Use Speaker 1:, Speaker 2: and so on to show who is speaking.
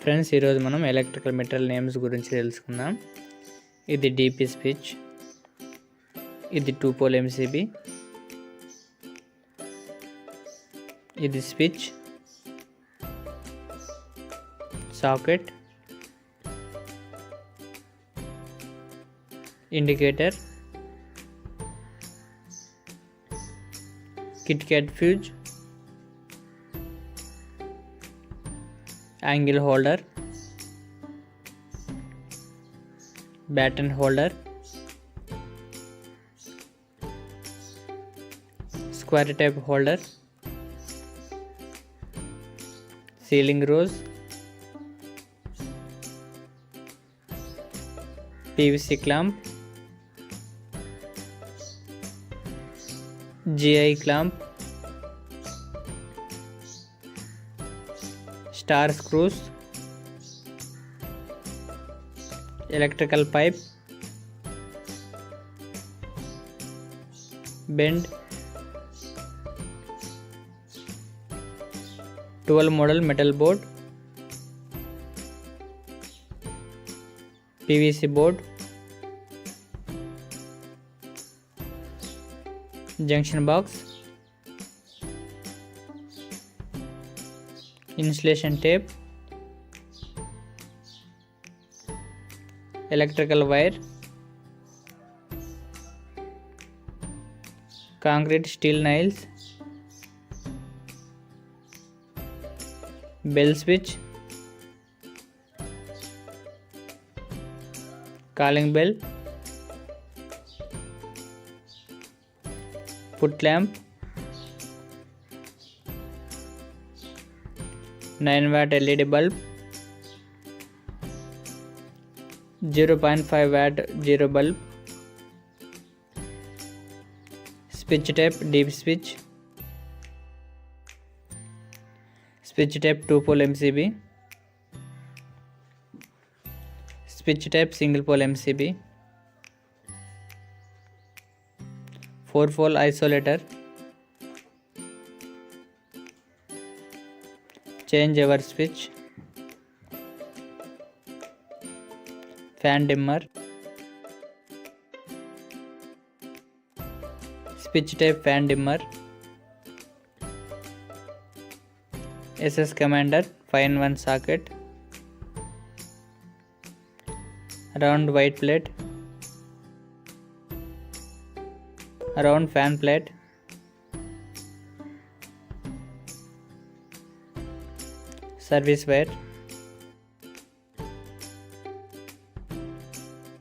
Speaker 1: Friends, ఈరోజు మనం electrical material names గురించి తెలుసుకుందాం. ఇది D.P Switch, ఇది 2 pole MCB, ఇది switch, socket, indicator, Kitkat fuse, angle holder, Batten holder, square type holder, ceiling rose, PVC clamp, GI clamp, star screws, electrical pipe, bend, 12 model metal board, PVC board, junction box, insulation tape, electrical wire, concrete steel nails, bell switch, calling bell, foot lamp, 9-watt LED bulb, 0.5-watt zero bulb, switch type D.P Switch, switch type 2 pole MCB, switch type single pole MCB, 4 pole isolator, changeover switch, fan dimmer, switch type fan dimmer, SS commander 5-in-1 socket, round white plate, round fan plate, service wire,